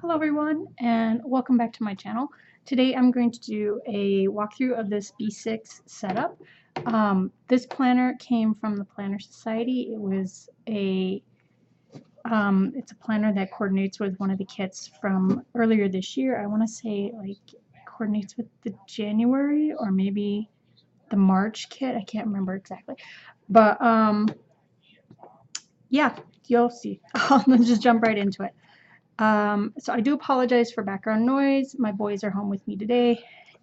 Hello everyone and welcome back to my channel. Today I'm going to do a walkthrough of this B6 setup. This planner came from the Planner Society. It's a planner that coordinates with one of the kits from earlier this year. I want to say like coordinates with the January or maybe the March kit. I can't remember exactly. But yeah, you'll see. Let's just jump right into it. So I do apologize for background noise. My boys are home with me today,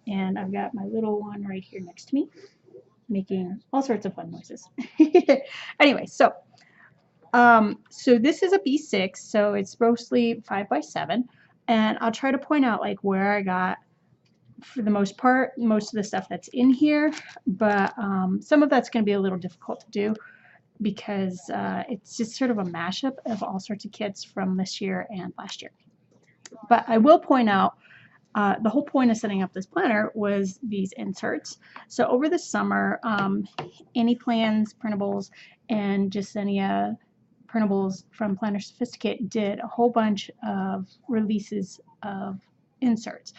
and I've got my little one right here next to me, making all sorts of fun noises. Anyway, so this is a B6, so it's mostly 5x7, and I'll try to point out like where I got, for the most part, most of the stuff that's in here, but some of that's going to be a little difficult to do because it's just sort of a mashup of all sorts of kits from this year and last year. But I will point out the whole point of setting up this planner was these inserts. So over the summer, Any Plans, Printables, and Jesenia Printables from Planner Sophisticate did a whole bunch of releases of inserts.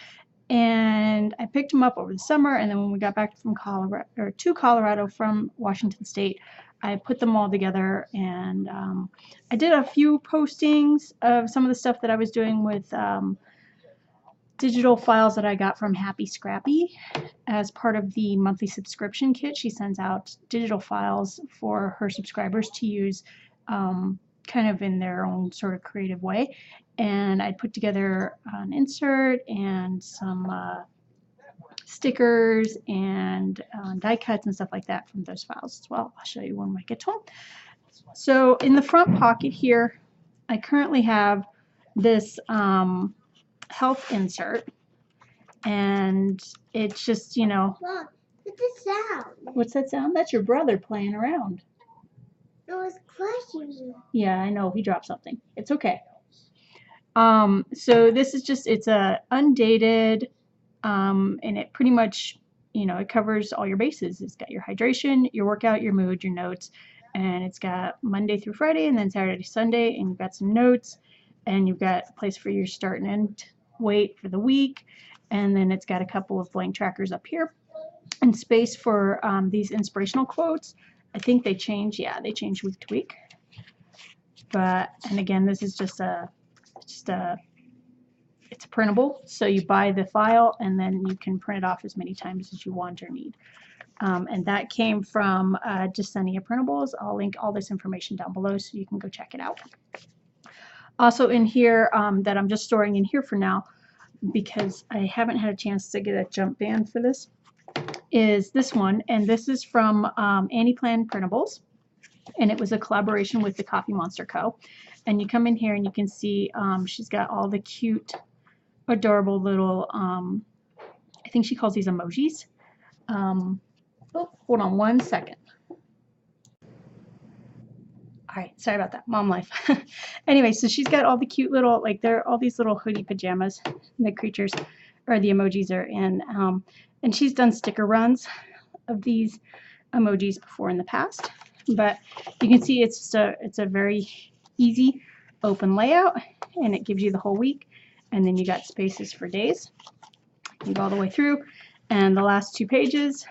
And I picked them up over the summer, and then when we got back from Colorado from Washington State, I put them all together, and I did a few postings of some of the stuff that I was doing with digital files that I got from Happie Scrappie as part of the monthly subscription kit. She sends out digital files for her subscribers to use kind of in their own sort of creative way. And I put together an insert and some stickers and die cuts and stuff like that from those files as well. I'll show you when I get to them. So in the front pocket here, I currently have this health insert, and it's just, you know. Look, what's the sound? What's that sound? That's your brother playing around. It was crushing. Yeah, I know, he dropped something. It's okay. So this is just, it's a undated, and it pretty much, you know, it covers all your bases. It's got your hydration, your workout, your mood, your notes, and it's got Monday through Friday and then Saturday to Sunday, and you've got some notes, and you've got a place for your start and end weight for the week, and then it's got a couple of blank trackers up here and space for these inspirational quotes. I think they change, yeah, they change week to week. But, and again, this is just it's printable, so you buy the file and then you can print it off as many times as you want or need. And that came from Jesenia Printables. I'll link all this information down below so you can go check it out. Also in here, that I'm just storing in here for now because I haven't had a chance to get a jump band for this, is this one, and this is from Any Plan Printables, and it was a collaboration with the Coffee Monster Co. And you come in here and you can see she's got all the cute, adorable little, I think she calls these emojis. Oh, hold on one second. All right, sorry about that, mom life. Anyway, so she's got all the cute little, like, they're all these little hoodie pajamas the creatures, or the emojis are in. And she's done sticker runs of these emojis before in the past. But you can see it's a very easy open layout, and it gives you the whole week, and then you got spaces for days. You go all the way through, and the last 2 pages,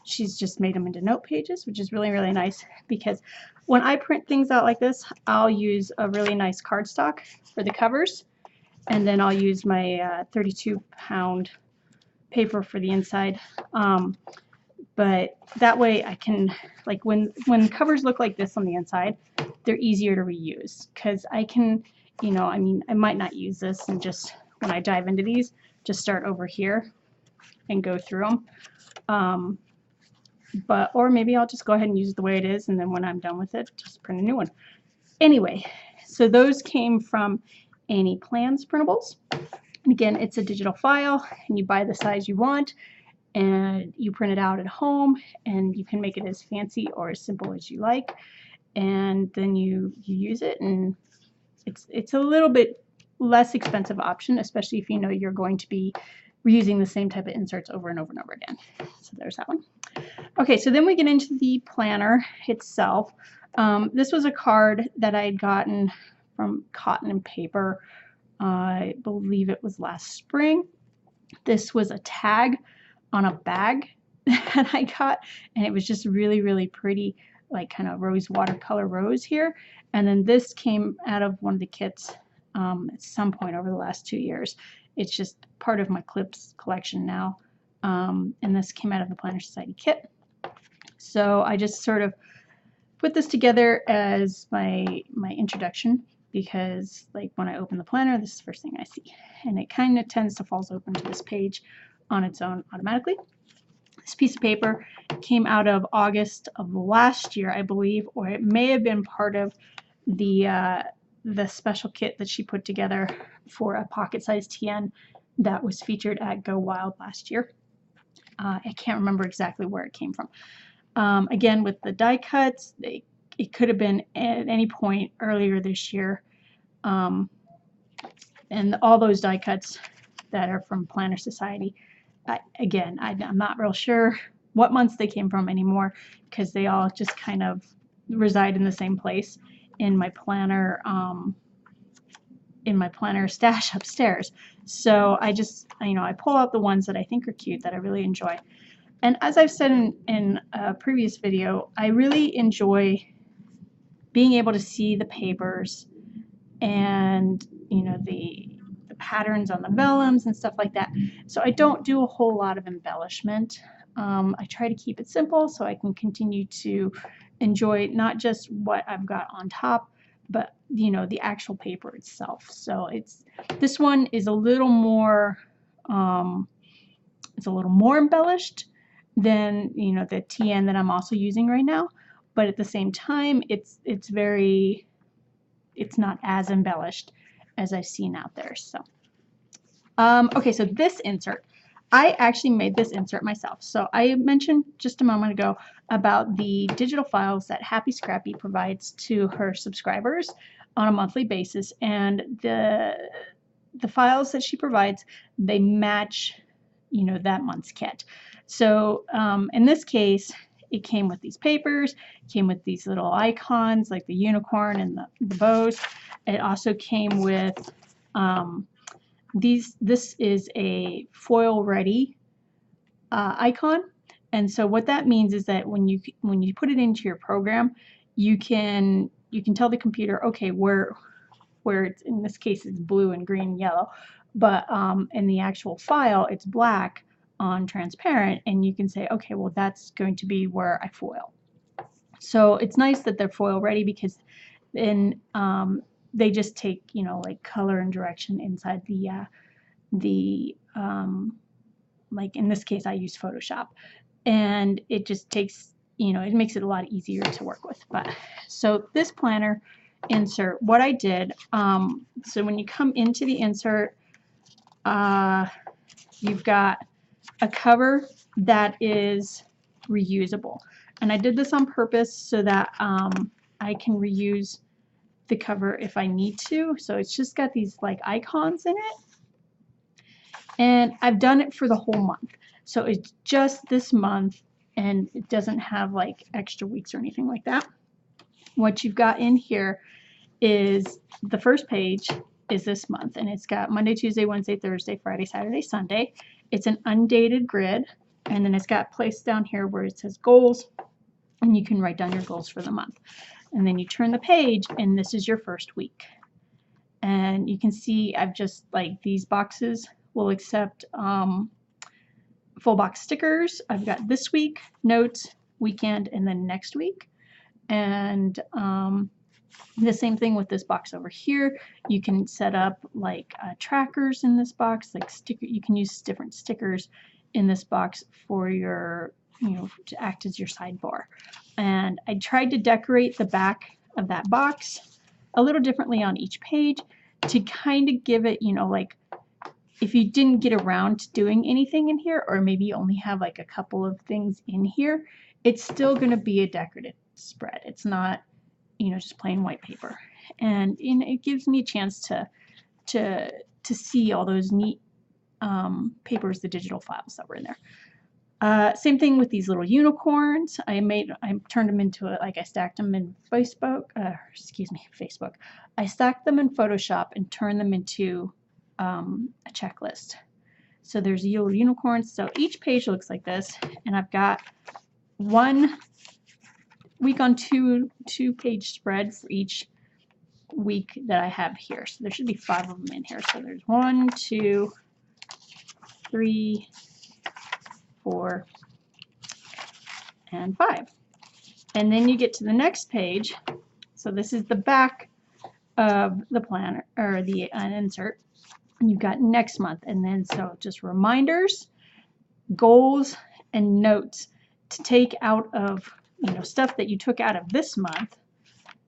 she's just made them into note pages, which is really, really nice, because when I print things out like this, I'll use a really nice cardstock for the covers, and then I'll use my 32-pound paper for the inside. But that way I can, like, when covers look like this on the inside, they're easier to reuse, because I can, you know, I mean, I might not use this, and just when I dive into these, just start over here and go through them. Or maybe I'll just go ahead and use it the way it is, and then when I'm done with it, just print a new one. Anyway, so those came from Any Plans Printables. And again, it's a digital file, and you buy the size you want, and you print it out at home, and you can make it as fancy or as simple as you like, and then you use it, and it's a little bit less expensive option, especially if you know you're going to be reusing the same type of inserts over and over and over again. So there's that one. Okay, so then we get into the planner itself. This was a card that I had gotten from Cotton and Paper I believe it was last spring. This was a tag on a bag that I got, and it was just really, really pretty, like kind of rose watercolor rose here. And then this came out of one of the kits at some point over the last 2 years. It's just part of my clips collection now. And this came out of the Planner Society kit. So I just sort of put this together as my introduction, because like when I open the planner, this is the first thing I see, and it kind of tends to falls open to this page on its own automatically. This piece of paper came out of August of last year, I believe, or it may have been part of the special kit that she put together for a pocket-sized TN that was featured at Go Wild last year. I can't remember exactly where it came from. Again, with the die cuts, it could have been at any point earlier this year. And all those die cuts that are from Planner Society, I'm not real sure what months they came from anymore, because they all just kind of reside in the same place in my planner stash upstairs. So I just, I pull out the ones that I think are cute, that I really enjoy. And as I've said in a previous video, I really enjoy being able to see the papers and, the patterns on the vellums and stuff like that. So I don't do a whole lot of embellishment. I try to keep it simple so I can continue to enjoy not just what I've got on top, but the actual paper itself. So this one is a little more embellished than the TN that I'm also using right now, but at the same time it's not as embellished as I've seen out there. So okay, so this insert, I actually made this insert myself. So I mentioned just a moment ago about the digital files that Happie Scrappie provides to her subscribers on a monthly basis, and the files that she provides, they match that month's kit. So in this case, it came with these papers, came with these little icons like the unicorn and the bows. It also came with this is a foil ready icon, and so what that means is that when you put it into your program, you can tell the computer, okay, where it's, in this case it's blue and green and yellow, but in the actual file it's black on transparent, and you can say, okay, well that's going to be where I foil. So it's nice that they're foil ready, because then they just take like color and direction inside the like in this case I use Photoshop, and it just takes it makes it a lot easier to work with. But so this planner insert, what I did, so when you come into the insert, you've got a cover that is reusable, and I did this on purpose so that I can reuse the cover if I need to. So it's just got these like icons in it, and I've done it for the whole month, so it's just this month, and it doesn't have like extra weeks or anything like that. What you've got in here is the first page is this month, and it's got Monday, Tuesday, Wednesday, Thursday, Friday, Saturday, Sunday. It's an undated grid, and then it's got placed down here where it says goals, and you can write down your goals for the month. And then you turn the page, and this is your first week. And you can see I've just, like, these boxes will accept full box stickers. I've got this week, notes, weekend, and then next week. And the same thing with this box over here. You can set up like trackers in this box, like you can use different stickers in this box for your, to act as your sidebar. And I tried to decorate the back of that box a little differently on each page to kind of give it, like if you didn't get around to doing anything in here, or maybe you only have like a couple of things in here, it's still going to be a decorative spread. It's not just plain white paper, and it gives me a chance to see all those neat papers, the digital files that were in there. Same thing with these little unicorns. I turned them into I stacked them in Facebook. I stacked them in Photoshop and turned them into a checklist. So there's yellow unicorns. So each page looks like this, and I've got 1 week on 2-page spread for each week that I have here. So there should be 5 of them in here. So there's 1, 2, 3, 4, and 5. And then you get to the next page. So this is the back of the planner or the insert. And you've got next month, and then so just reminders, goals, and notes to take out of, you know, stuff that you took out of this month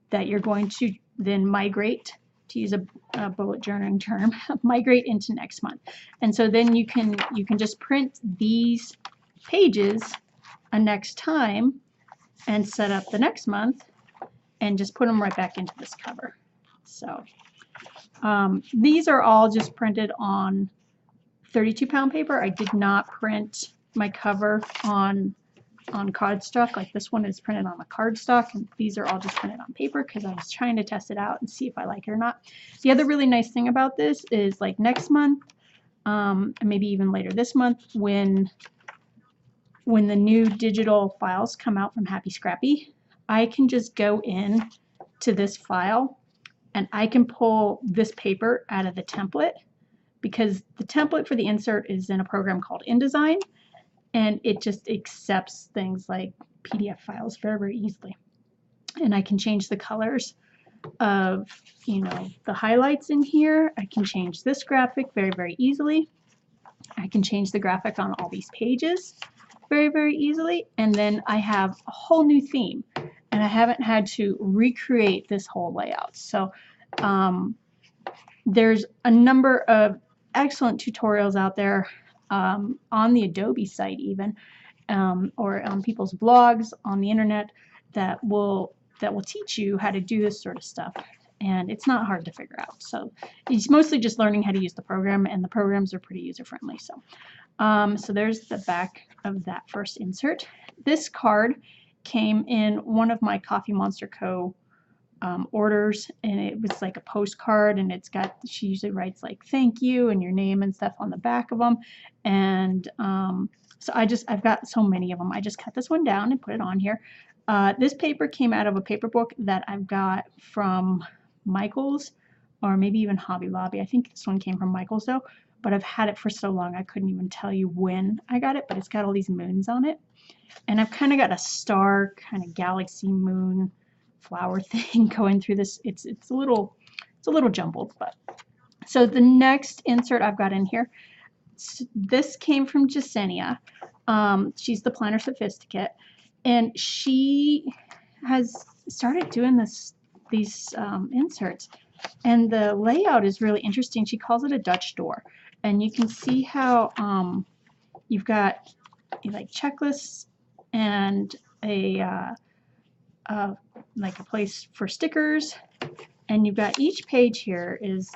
that you're going to then migrate, to use a bullet journaling term, migrate into next month. And so then you can just print these pages a next time and set up the next month and just put them right back into this cover. So these are all just printed on 32-pound paper. I did not print my cover on cardstock. Like this one is printed on a cardstock, and these are all just printed on paper because I was trying to test it out and see if I like it or not. The other really nice thing about this is like next month, and maybe even later this month, when the new digital files come out from Happie Scrappie, I can just go in to this file and I can pull this paper out of the template, because the template for the insert is in a program called InDesign, and it just accepts things like PDF files very, very easily. And I can change the colors of, you know, the highlights in here. I can change this graphic very, very easily. I can change the graphic on all these pages very, very easily. And then I have a whole new theme, and I haven't had to recreate this whole layout. So there's a number of excellent tutorials out there on the Adobe site even, or on people's blogs on the internet that will teach you how to do this sort of stuff. And it's not hard to figure out. So it's mostly just learning how to use the program, and the programs are pretty user-friendly. So, so there's the back of that first insert. This card came in one of my Coffee Monster Co. Orders, and it was like a postcard, and it's got, she usually writes like thank you and your name and stuff on the back of them. And so I've got so many of them. I just cut this one down and put it on here. This paper came out of a paper book that I've got from Michael's, or maybe even Hobby Lobby. I think this one came from Michael's though, but I've had it for so long I couldn't even tell you when I got it, but it's got all these moons on it. And I've kind of got a star kind of galaxy moon flower thing going through this. It's a little jumbled, but so the next insert I've got in here, this came from Jesenia. She's the planner Sophisticate, and she has started doing these inserts, and the layout is really interesting. She calls it a Dutch door, and you can see how you've got like checklists and like a place for stickers, and you've got each page here is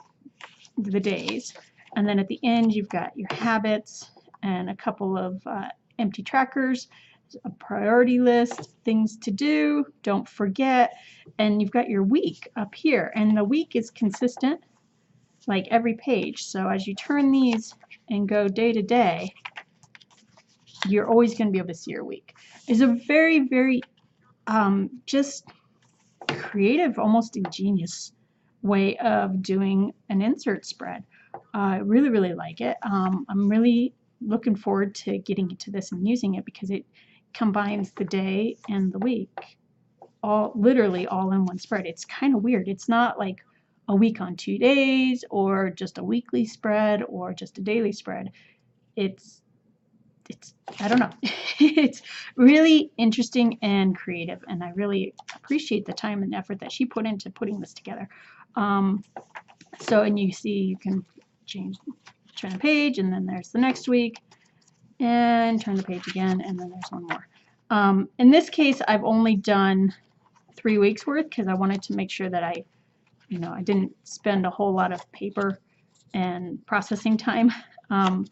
the days, and then at the end you've got your habits and a couple of empty trackers, a priority list, things to do, don't forget, and you've got your week up here, and the week is consistent like every page. So as you turn these and go day to day, you're always going to be able to see your week. It's a very, very just creative, almost ingenious way of doing an insert spread. I really, really like it. I'm really looking forward to getting into this and using it, because it combines the day and the week literally all in one spread. It's kind of weird. It's not like a week on 2 days, or just a weekly spread, or just a daily spread. It's I don't know. It's really interesting and creative, and I really appreciate the time and effort that she put into putting this together. So, and you see, you can turn the page, and then there's the next week, and turn the page again, and then there's one more. In this case, I've only done 3 weeks worth, because I wanted to make sure that I didn't spend a whole lot of paper and processing time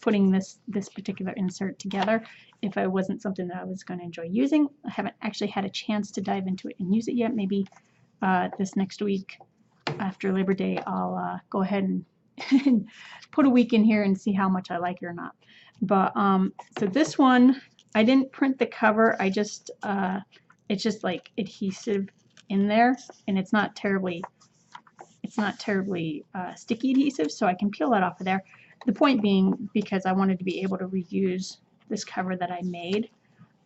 putting this particular insert together if it wasn't something that I was going to enjoy using. I haven't actually had a chance to dive into it and use it yet. Maybe this next week after Labor Day I'll go ahead and and put a week in here and see how much I like it or not. But so this one, I didn't print the cover. I just it's just like adhesive in there, and it's not terribly sticky adhesive, so I can peel that off of there. The point being, because I wanted to be able to reuse this cover that I made,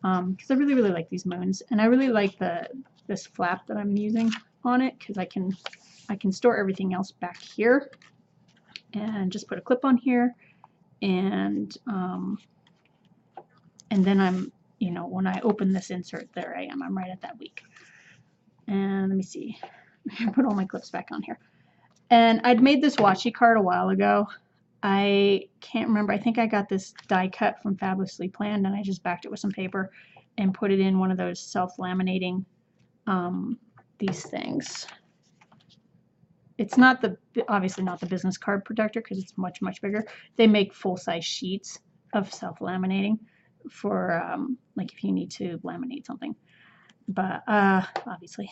because I really, really like these moons, and I really like this flap that I'm using on it, because I can store everything else back here, and just put a clip on here, and then I'm, you know, when I open this insert, there I am. I'm right at that week. And let me see. Put all my clips back on here. And I'd made this washi card a while ago. I can't remember. I think I got this die cut from Fabulously Planned, and I just backed it with some paper and put it in one of those self-laminating these things. It's not obviously not the business card protector, because it's much, much bigger. They make full-size sheets of self-laminating for like if you need to laminate something. But obviously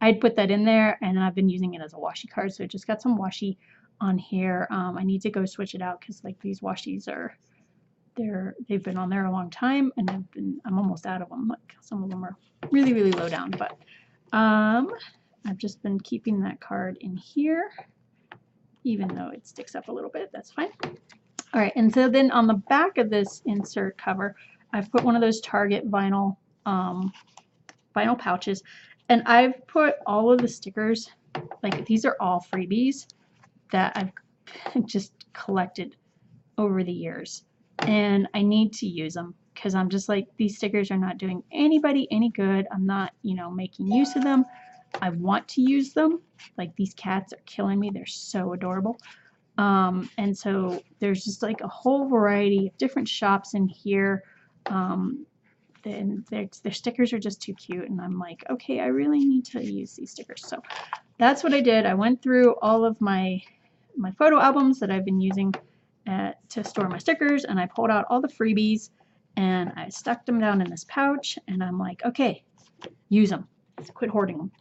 I'd put that in there, and then I've been using it as a washi card, so it just got some washi on here. I need to go switch it out, because like these washis they've been on there a long time, and I'm almost out of them. Like some of them are really, really low down, but I've just been keeping that card in here, even though it sticks up a little bit. That's fine. All right, and so then on the back of this insert cover, I've put one of those Target vinyl pouches, and I've put all of the stickers, like these are all freebies that I've just collected over the years, and I need to use them, because I'm just like, these stickers are not doing anybody any good. I'm not, you know, making use of them. I want to use them. Like, these cats are killing me. They're so adorable. And so there's just like a whole variety of different shops in here. Then their stickers are just too cute, and I'm like, okay, I really need to use these stickers. So that's what I did. I went through all of my photo albums that I've been using to store my stickers, and I pulled out all the freebies, and I stuck them down in this pouch, and I'm like, okay, use them. Quit hoarding them.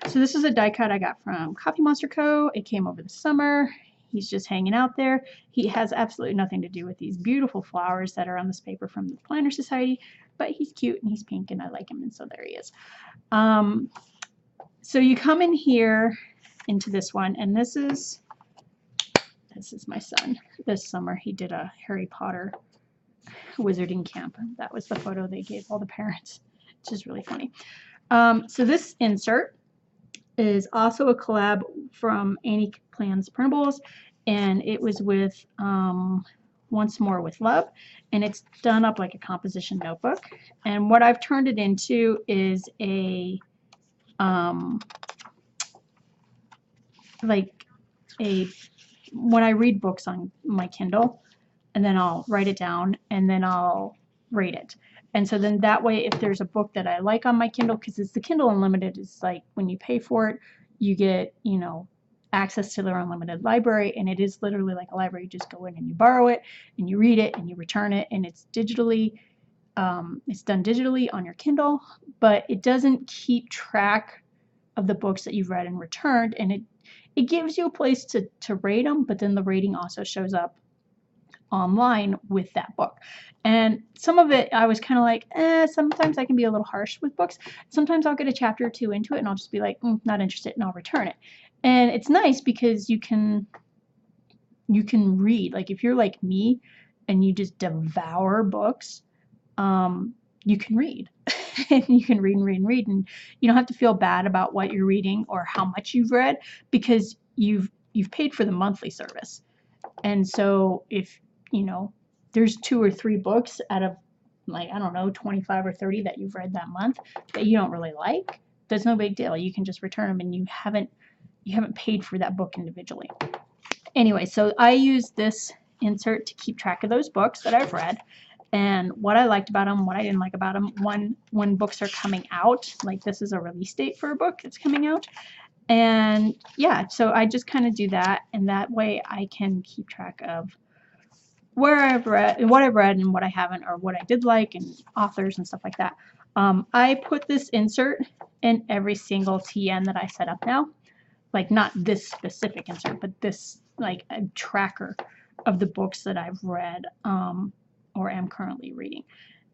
So this is a die cut I got from Coffee Monster Co. It came over the summer. He's just hanging out there. He has absolutely nothing to do with these beautiful flowers that are on this paper from the Planner Society, but he's cute and he's pink and I like him, and so there he is. So you come in here into this one, and this is my son. This summer he did a Harry Potter wizarding camp. That was the photo they gave all the parents, which is really funny. So this insert is also a collab from Annie Plans Printables, and it was with Once More with Love, and it's done up like a composition notebook. And what I've turned it into is a when I read books on my Kindle, and then I'll write it down, and then I'll rate it. And so then that way, if there's a book that I like on my Kindle, because it's the Kindle Unlimited, it's like when you pay for it, you get, you know, access to their unlimited library, and it is literally like a library. You just go in and you borrow it, and you read it, and you return it, and it's digitally, it's done digitally on your Kindle, but it doesn't keep track of the books that you've read and returned, and it gives you a place to rate them, but then the rating also shows up online with that book. And some of it I was kind of like, sometimes I can be a little harsh with books. Sometimes I'll get a chapter or two into it and I'll just be like, not interested, and I'll return it. And it's nice because you can read. Like, if you're like me and you just devour books, you can read. And you can read and read and read, and you don't have to feel bad about what you're reading or how much you've read, because you've paid for the monthly service. And so if, you know, there's 2 or 3 books out of, like, I don't know, 25 or 30 that you've read that month that you don't really like, there's no big deal. You can just return them, and you haven't paid for that book individually. Anyway, so I use this insert to keep track of those books that I've read, and what I liked about them, what I didn't like about them. When books are coming out, like this is a release date for a book that's coming out. And yeah, so I just kind of do that, and that way I can keep track of where I've read, what I've read, and what I haven't, or what I did like, and authors and stuff like that. I put this insert in every single TN that I set up now. like not this specific insert, but this like a tracker of the books that I've read or am currently reading.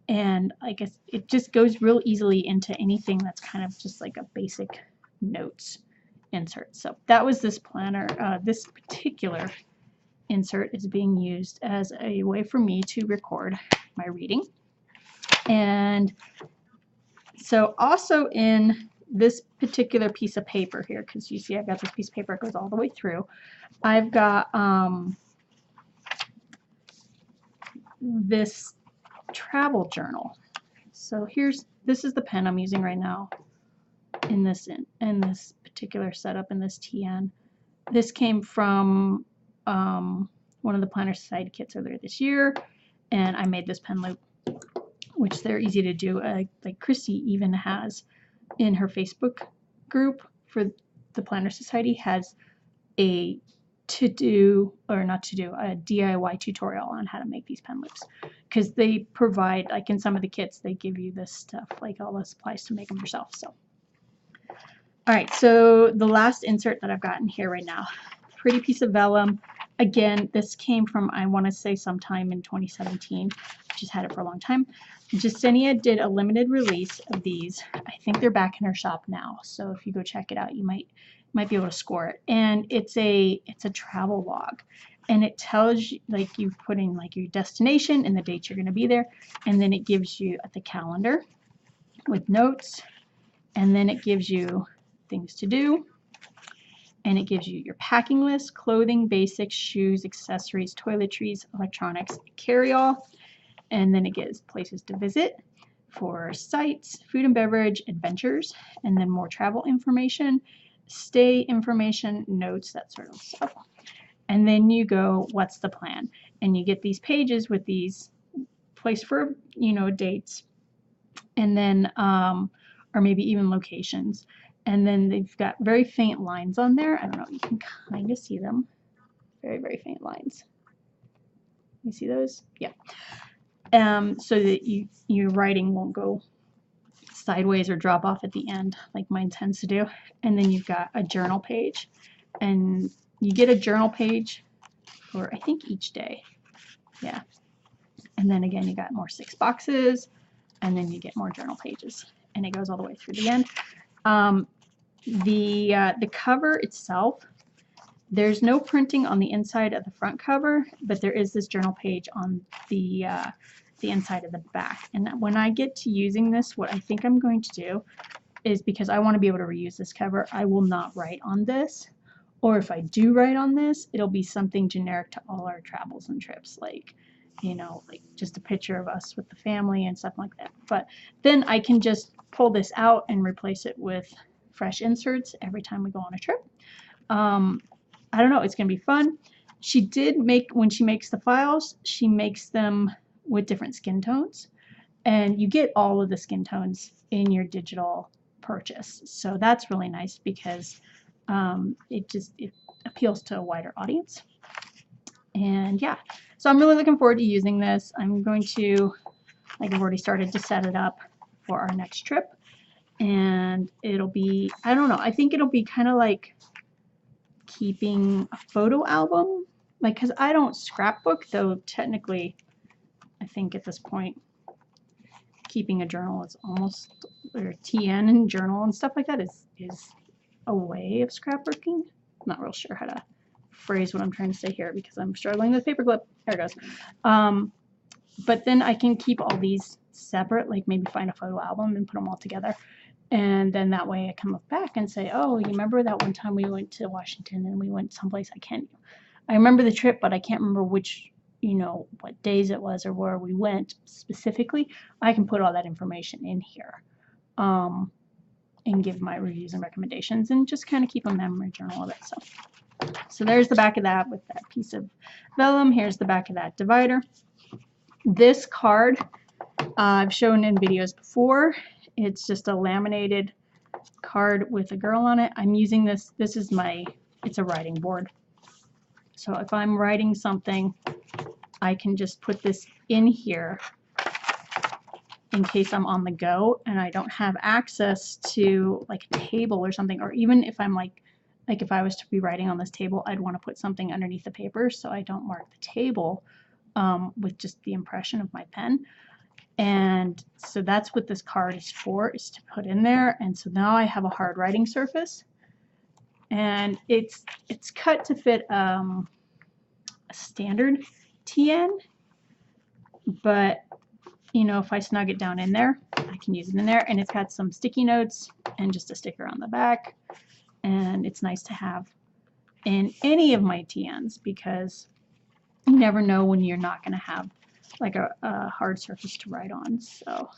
And I guess it just goes real easily into anything that's kind of just like a basic notes insert. So that was this planner. This particular insert is being used as a way for me to record my reading. And so also in this particular piece of paper here, because you see I've got this piece of paper that goes all the way through, I've got this travel journal. So this is the pen I'm using right now in this particular setup in this TN. This came from one of the Planner Society kits earlier this year, and I made this pen loop, which they're easy to do. Like Christy even has in her Facebook group for the Planner Society has a a DIY tutorial on how to make these pen loops, because they provide, like in some of the kits, they give you this stuff, like all the supplies to make them yourself. So, all right, so the last insert that I've got in here right now, pretty piece of vellum. Again, this came from, I want to say sometime in 2017. She's had it for a long time. Jesenia did a limited release of these. I think they're back in her shop now, so if you go check it out, you might be able to score it. And it's a travel log, and it tells you, like, you put in like your destination and the dates you're going to be there, and then it gives you the calendar with notes, and then it gives you things to do, and it gives you your packing list, clothing, basics, shoes, accessories, toiletries, electronics, carry-all, and then it gives places to visit for sites, food and beverage, adventures, and then more travel information, stay information, notes, that sort of stuff. And then you go, what's the plan? And you get these pages with these place for, dates, and then or maybe even locations. And then they've got very faint lines on there. I don't know, you can kind of see them. Very, very faint lines. You see those? Yeah. So that your writing won't go sideways or drop off at the end like mine tends to do. And then you've got a journal page, and you get a journal page for I think each day. Yeah. And then again you got more 6 boxes, and then you get more journal pages, and it goes all the way through the end. The cover itself, there's no printing on the inside of the front cover, but there is this journal page on the inside of the back. And when I get to using this, what I think I'm going to do is, because I want to be able to reuse this cover, I will not write on this. Or if I do write on this, it'll be something generic to all our travels and trips, like, like just a picture of us with the family and stuff like that. But then I can just pull this out and replace it with fresh inserts every time we go on a trip. I don't know, it's going to be fun. She did when she makes the files, she makes them with different skin tones, and you get all of the skin tones in your digital purchase. So that's really nice, because it appeals to a wider audience. And yeah, so I'm really looking forward to using this. I'm going to, like, I've already started to set it up for our next trip, and it'll be, I don't know, I think it'll be kind of like keeping a photo album, like, because I don't scrapbook, though technically I think at this point keeping a journal is almost, or TN and journal and stuff like that is a way of scrapbooking. I'm not real sure how to phrase what I'm trying to say here, because I'm struggling with paperclip. There it goes. But then I can keep all these separate, like maybe find a photo album and put them all together. And then that way I can look back and say, oh, you remember that one time we went to Washington and we went someplace I remember the trip, but I can't remember which, what days it was or where we went specifically. I can put all that information in here and give my reviews and recommendations, and just kind of keep a memory journal of it. So there's the back of that with that piece of vellum. Here's the back of that divider. This card I've shown in videos before. It's just a laminated card with a girl on it. I'm using this. This is it's a writing board. So if I'm writing something, I can just put this in here in case I'm on the go and I don't have access to like a table or something, or even if I'm like like if I was to be writing on this table, I'd want to put something underneath the paper so I don't mark the table with just the impression of my pen. And so that's what this card is for, is to put in there. And so now I have a hard writing surface, and it's cut to fit a standard TN, but you know, if I snug it down in there, I can use it in there. And it's got some sticky notes and just a sticker on the back. And it's nice to have in any of my TNs, because you never know when you're not going to have like a hard surface to write on. So,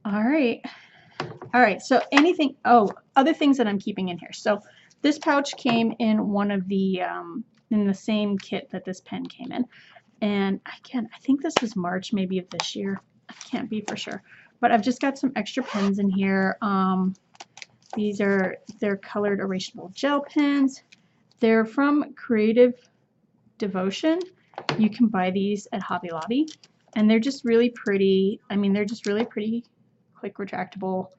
all right. So anything, other things that I'm keeping in here. So this pouch came in one of the, in the same kit that this pen came in. And I think this was March maybe of this year. I can't be for sure. But I've just got some extra pens in here. They're colored erasable gel pens. They're from Creative Devotion. You can buy these at Hobby Lobby. And they're just really pretty. I mean, they're just really pretty, quick retractable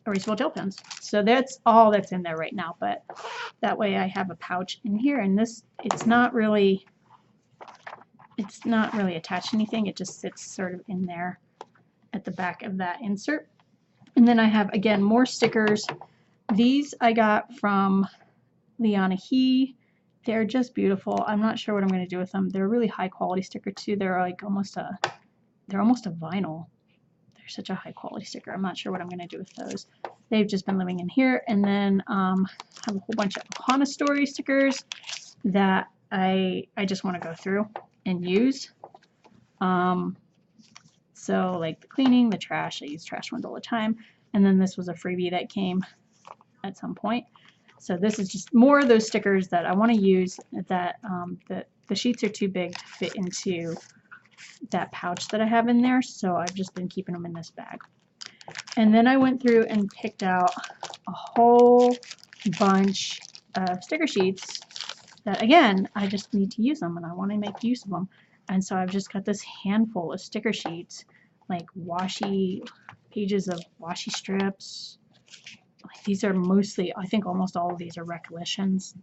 erasable gel pens. So that's all that's in there right now, but that way I have a pouch in here, and this, it's not really attached to anything. It just sits sort of in there at the back of that insert. And then I have, again, more stickers. These I got from Liana He. They're just beautiful. I'm not sure what I'm going to do with them. They're a really high quality sticker too. They're like almost a vinyl. They're such a high quality sticker. I'm not sure what I'm going to do with those. They've just been living in here. And then I have a whole bunch of Ohana Story stickers that I just want to go through and use. So like the cleaning, the trash, I use trash ones all the time. And then this was a freebie that came at some point. So this is just more of those stickers that I want to use, that the sheets are too big to fit into that pouch that I have in there. So I've just been keeping them in this bag. And then I went through and picked out a whole bunch of sticker sheets that, again, I just need to use them and I want to make use of them. And so I've just got this handful of sticker sheets, like pages of washi strips. Like these are mostly, I think almost all of these are recollections,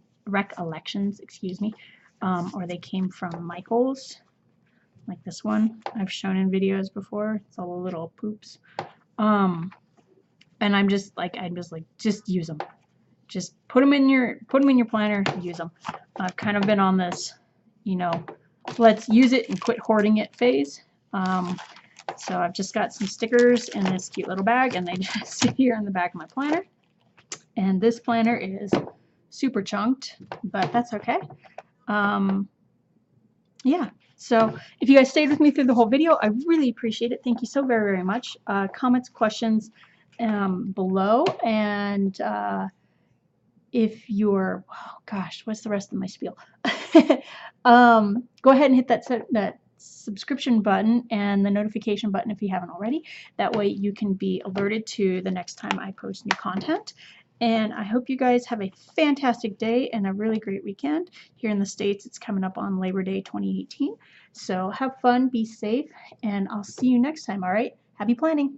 excuse me, or they came from Michael's, like this one I've shown in videos before. It's all the little poops. And I'm just like, just use them. Just put them in your planner, use them. I've kind of been on this, you know, let's use it and quit hoarding it phase. So I've just got some stickers in this cute little bag, and they just sit here in the back of my planner. And this planner is super chunked, but that's okay. Yeah. So if you guys stayed with me through the whole video, I really appreciate it. Thank you so very, very much. Comments, questions below. And if you're, oh gosh, what's the rest of my spiel? Go ahead and hit that subscription button and the notification button if you haven't already. That way you can be alerted to the next time I post new content. And I hope you guys have a fantastic day and a really great weekend. Here in the States, it's coming up on Labor Day 2018. So have fun, be safe, and I'll see you next time, all right? Happy planning!